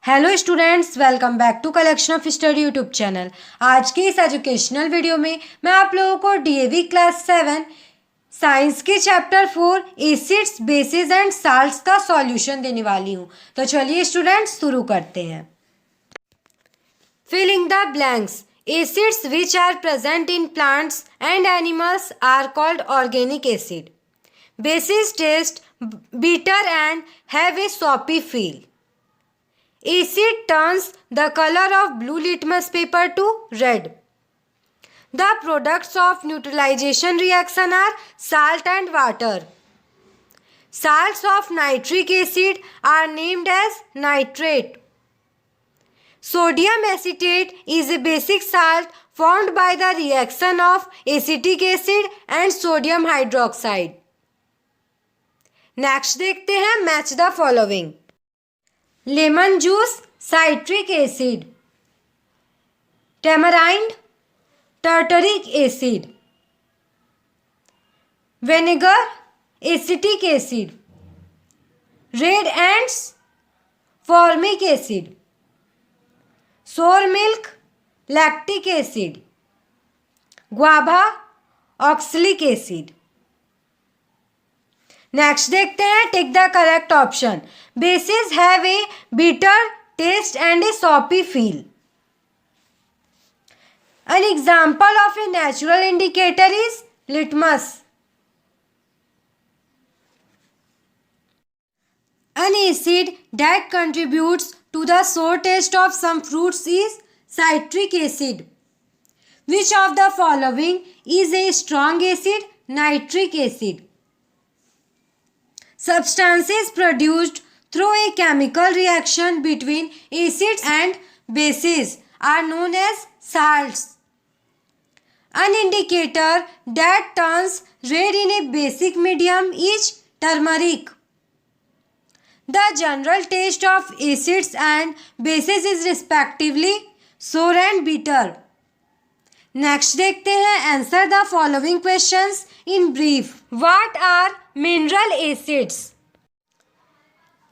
Hello students, welcome back to collection of study YouTube channel. आज के इस educational video में मैं आप लोगों को डीएवी क्लास 7 साइंस के chapter 4 acids bases and salts का सॉल्यूशन देने वाली हूँ। तो चलिए स्टूडेंट्स शुरू करते हैं। Filling the blanks. Acids which are present in plants and animals are called organic acid. Bases taste bitter and have a soapy feel. Acid turns the color of blue litmus paper to red. The products of neutralization reaction are salt and water. Salts of nitric acid are named as nitrate. Sodium acetate is a basic salt formed by the reaction of acetic acid and sodium hydroxide. Next देखते हैं match the following. Lemon juice citric acid, tamarind tartaric acid, vinegar acetic acid, red ants formic acid, sour milk lactic acid, guava oxalic acid. Next देखते हैं tick the correct option. Bases have a bitter taste and a soapy feel. An example of a natural indicator is litmus. An acid that contributes to the sour taste of some fruits is citric acid. Which of the following is a strong acid? Nitric acid. Substances produced through a chemical reaction between acids and bases are known as salts. An indicator that turns red in a basic medium is turmeric. The general taste of acids and bases is respectively sour and bitter. Next देखते हैं answer the following questions in brief. What are mineral acids?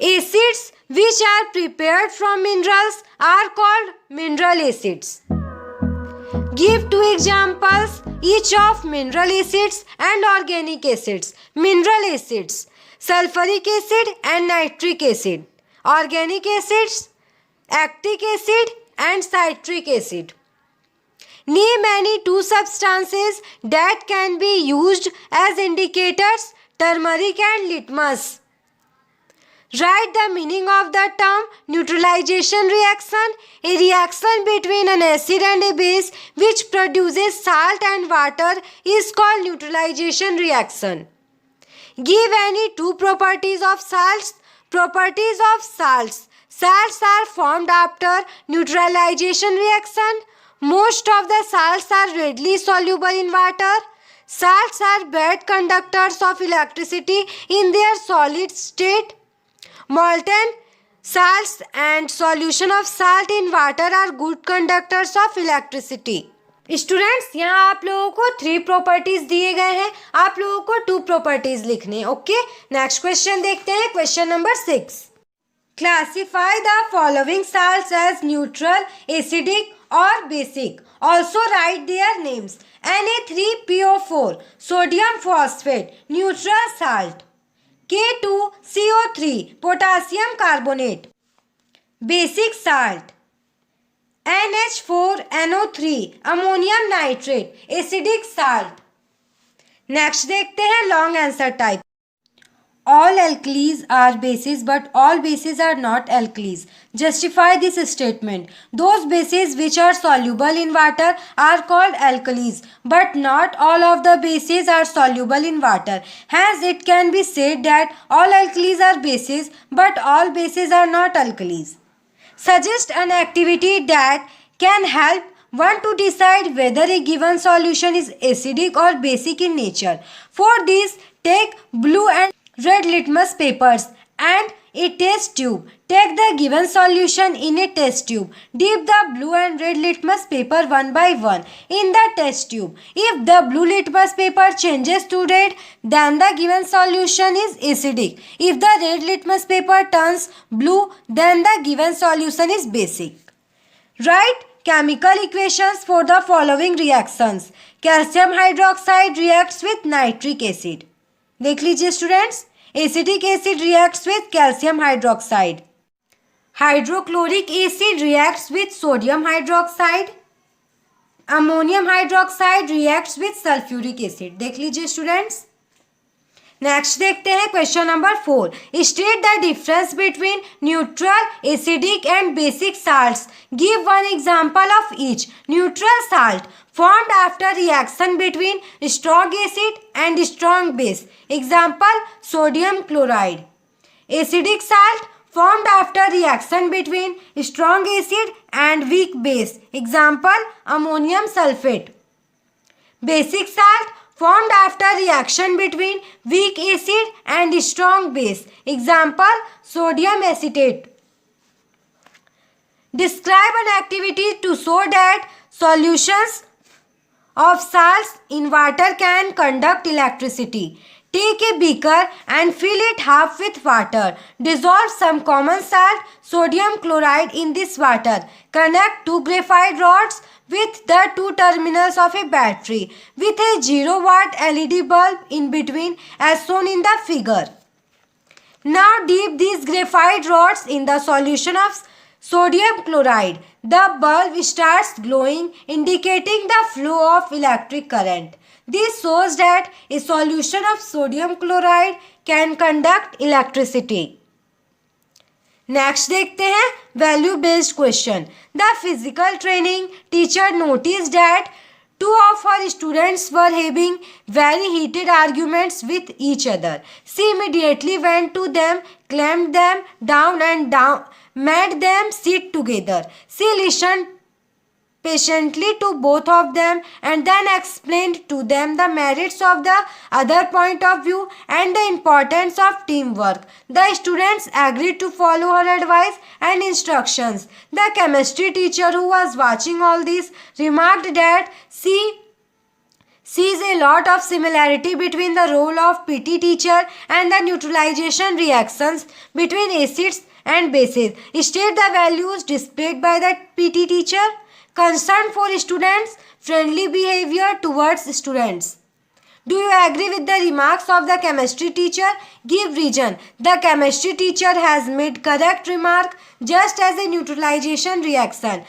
Acids which are prepared from minerals are called mineral acids. Give two examples each of mineral acids and organic acids. Mineral acids sulphuric acid and nitric acid, organic acids acetic acid and citric acid. Name any two substances that can be used as indicators, turmeric and litmus. Write the meaning of the term neutralization reaction, a reaction between an acid and a base which produces salt and water is called neutralization reaction. Give any two properties of salts. Properties of salts. Salts are formed after neutralization reaction. Most of the salts are readily soluble in water. Salts are bad conductors of electricity in their solid state. Molten salts and solution of salt in water are good conductors of electricity. Students, यहाँ आप लोगों को 3 properties दिए गए हैं, आप लोगों को 2 प्रॉपर्टीज लिखने। ओके, नेक्स्ट क्वेश्चन देखते हैं। Question number 6। Classify the following salts as neutral, acidic or basic. Also write their names. Na3PO4 sodium phosphate neutral salt. K2CO3 potassium carbonate basic salt. NH4NO3 ammonium nitrate acidic salt. Next देखते हैं long answer type. All alkalis are bases, but all bases are not alkalis. Justify this statement. Those bases which are soluble in water are called alkalis, but not all of the bases are soluble in water. Hence, it can be said that all alkalis are bases, but all bases are not alkalis. Suggest an activity that can help one to decide whether a given solution is acidic or basic in nature. For this, take blue and red litmus papers and A test tube. Take the given solution in a test tube. Dip the blue and red litmus paper one by one in the test tube. If the blue litmus paper changes to red, then the given solution is acidic. If the red litmus paper turns blue, then the given solution is basic. Write chemical equations for the following reactions. Calcium hydroxide reacts with nitric acid. देख लीजिए students, acetic acid reacts with calcium hydroxide. Hydrochloric acid reacts with sodium hydroxide. Ammonium hydroxide reacts with sulphuric acid. देख लीजिए students. Next देखते हैं question number 4. State the difference between neutral, acidic and basic salts. Give one example of each. Neutral salt formed after reaction between strong acid and strong base. Example, sodium chloride. Acidic salt formed after reaction between strong acid and weak base. Example, ammonium sulfate. Basic salt formed after reaction between weak acid and strong base. Example, sodium acetate. Describe an activity to show that solutions of salts in water can conduct electricity. Take a beaker and fill it half with water. Dissolve some common salt, sodium chloride, in this water. Connect two graphite rods with the two terminals of a battery with a 0-watt LED bulb in between as shown in the figure. Now dip these graphite rods in the solution of sodium chloride. The bulb starts glowing, indicating the flow of electric current. This shows that a solution of sodium chloride can conduct electricity. Next देखते हैं value based question. The physical training teacher noticed that two of her students were having very heated arguments with each other. She immediately went to them, calmed them down and made them sit together. She listened patiently to both of them and then explained to them the merits of the other point of view and the importance of teamwork. The students agreed to follow her advice and instructions. The chemistry teacher, who was watching all this, remarked that she sees a lot of similarity between the role of PT teacher and the neutralization reactions between acids and bases. State the values displayed by the PT teacher. Concern for students, friendly behavior towards students. Do you agree with the remarks of the chemistry teacher? Give reason. The chemistry teacher has made correct remark just as a neutralization reaction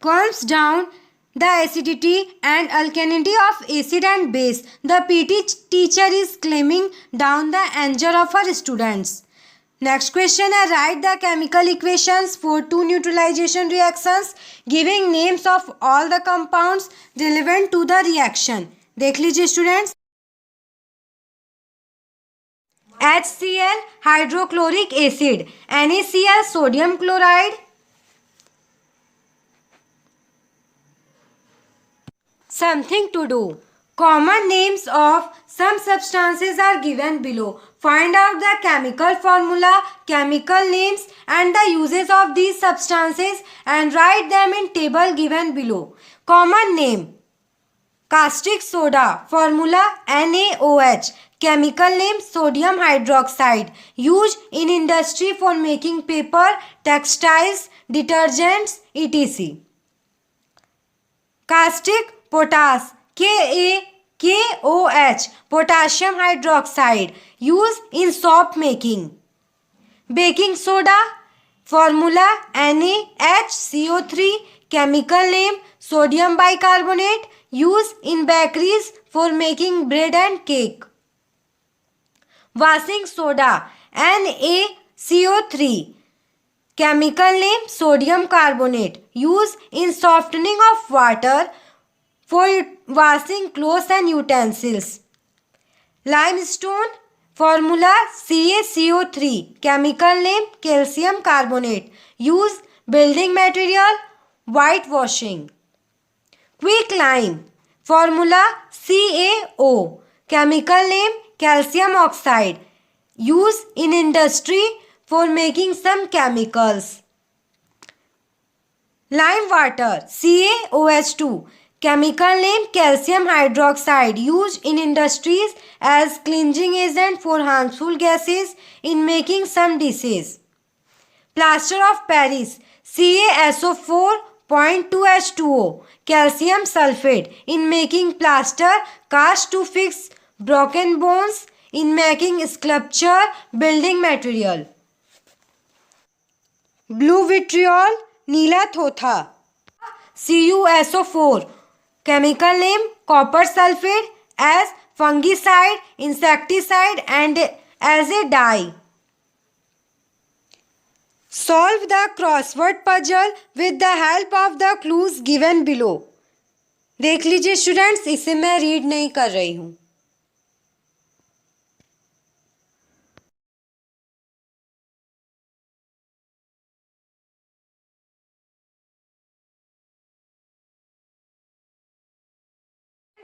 calms down the acidity and alkalinity of acid and base. The PT teacher is calming down the anger of her students. Next question है, write the chemical equations for two neutralization reactions giving names of all the compounds relevant to the reaction. देख लीजिए students. HCl hydrochloric acid, NaCl sodium chloride. Something to do. Common names of some substances are given below. Find out the chemical formula, chemical names and the uses of these substances and write them in table given below. Common name: caustic soda, formula NaOH. Chemical name: sodium hydroxide. Used in industry for making paper, textiles, detergents, etc. Caustic potash, KaKOH, potassium hydroxide, used in soap making. Baking soda, formula NaHCO3, chemical name sodium bicarbonate, used in bakeries for making bread and cake. Washing soda, NaCO3, chemical name sodium carbonate, used in softening of water for washing clothes and utensils. Limestone, formula CaCO3, chemical name calcium carbonate, used building material, whitewashing. Quicklime, formula CaO, chemical name calcium oxide, used in industry for making some chemicals. Lime water, CaOH2. Chemical name calcium hydroxide, used in industries as cleansing agent for harmful gases in making some dishes. Plaster of Paris, CaSO4.2H2O, calcium sulfate, in making plaster, cast to fix broken bones, in making sculpture, building material. Blue vitriol, नीला थोथा, CuSO4, chemical name copper sulfate, as fungicide, insecticide and as a dye. Solve the crossword puzzle with the help of the clues given below. देख लीजिए students, इसे मैं read नहीं कर रही हूँ.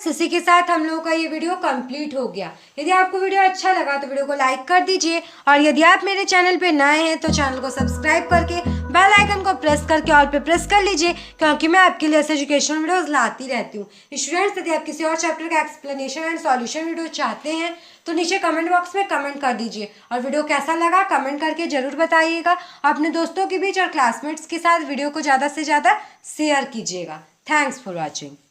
इसी के साथ हम लोगों का ये वीडियो कंप्लीट हो गया. यदि आपको वीडियो अच्छा लगा तो वीडियो को लाइक कर दीजिए, और यदि आप मेरे चैनल पे नए हैं तो चैनल को सब्सक्राइब करके बेल आइकन को प्रेस करके ऑल पे प्रेस कर लीजिए, क्योंकि मैं आपके लिए ऐसे एजुकेशनल वीडियोस लाती रहती हूँ. स्टूडेंट्स, यदि आप किसी और चैप्टर का एक्सप्लेनेशन एंड सॉल्यूशन वीडियो चाहते हैं तो नीचे कमेंट बॉक्स में कमेंट कर दीजिए, और वीडियो कैसा लगा कमेंट करके ज़रूर बताइएगा. अपने दोस्तों के बीच और क्लासमेट्स के साथ वीडियो को ज़्यादा से ज़्यादा शेयर कीजिएगा. Thanks for watching.